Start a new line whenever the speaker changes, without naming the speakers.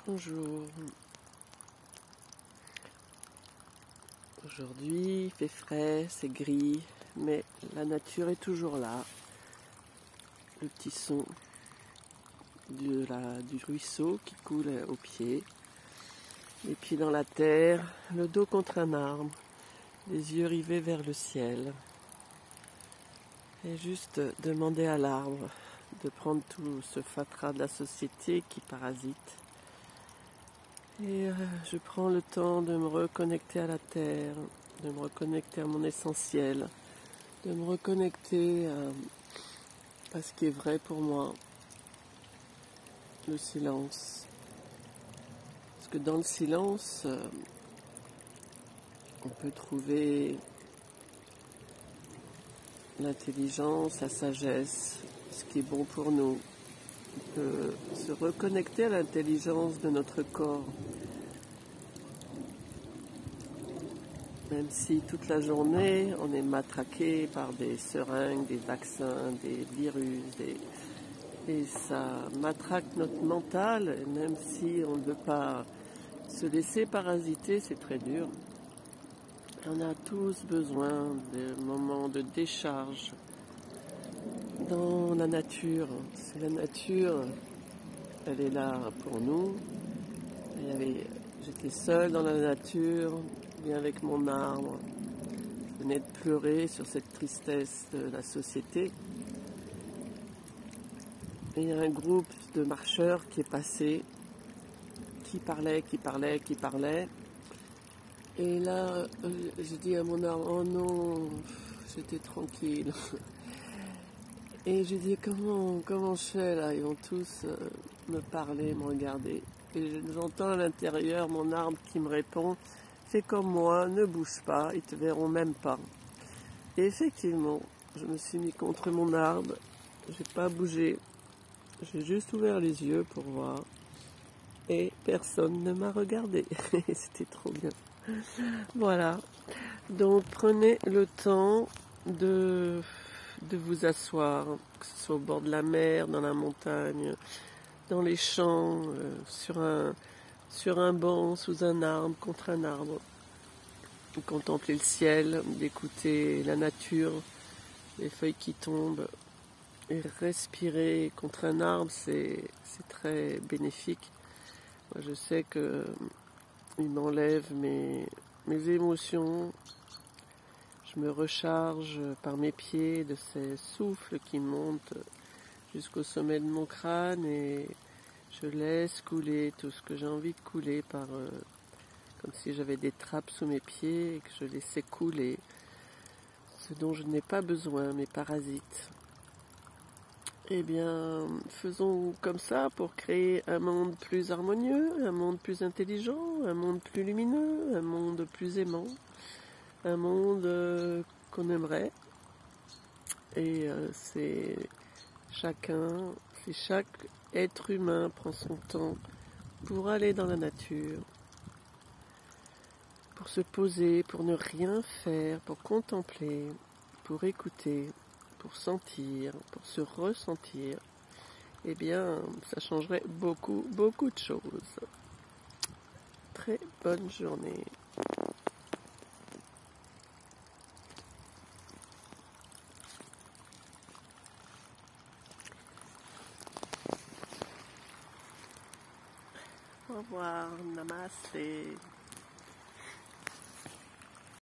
Bonjour. Aujourd'hui, il fait frais, c'est gris, mais la nature est toujours là. Le petit son du ruisseau qui coule au pied. Et puis dans la terre, le dos contre un arbre, les yeux rivés vers le ciel. Et juste demander à l'arbre de prendre tout ce fatras de la société qui parasite. Et je prends le temps de me reconnecter à la terre, de me reconnecter à mon essentiel, de me reconnecter à ce qui est vrai pour moi, le silence. Parce que dans le silence, on peut trouver l'intelligence, la sagesse, ce qui est bon pour nous. On peut se reconnecter à l'intelligence de notre corps. Même si toute la journée, on est matraqué par des seringues, des vaccins, des virus, et ça matraque notre mental, et même si on ne veut pas se laisser parasiter, c'est très dur. On a tous besoin de moments de décharge dans la nature. C'est la nature, elle est là pour nous. J'étais seule dans la nature, bien avec mon arbre. Je venais de pleurer sur cette tristesse de la société. Et il y a un groupe de marcheurs qui est passé, qui parlait. Et là, j'ai dit à mon arbre, oh non, j'étais tranquille. Et j'ai dit, comment je fais là? Ils vont tous me parler, me regarder. Et j'entends à l'intérieur mon arbre qui me répond, fais comme moi, ne bouge pas, ils te verront même pas. Et effectivement, je me suis mis contre mon arbre, j'ai pas bougé, j'ai juste ouvert les yeux pour voir. Et personne ne m'a regardé. C'était trop bien. Voilà. Donc prenez le temps de vous asseoir, que ce soit au bord de la mer, dans la montagne, dans les champs, sur un banc, sous un arbre, contre un arbre. De contempler le ciel, d'écouter la nature, les feuilles qui tombent. Et respirer contre un arbre, c'est très bénéfique. Moi, je sais qu'il m'enlève mes émotions. Je me recharge par mes pieds de ces souffles qui montent jusqu'au sommet de mon crâne et je laisse couler tout ce que j'ai envie de couler comme si j'avais des trappes sous mes pieds et que je laissais couler ce dont je n'ai pas besoin, mes parasites. Eh bien, faisons comme ça pour créer un monde plus harmonieux, un monde plus intelligent, un monde plus lumineux, un monde plus aimant, un monde qu'on aimerait. Et chaque être humain prend son temps pour aller dans la nature, pour se poser, pour ne rien faire, pour contempler, pour écouter, pour sentir, pour se ressentir, eh bien, ça changerait beaucoup de choses. Très bonne journée. Au revoir, namaste.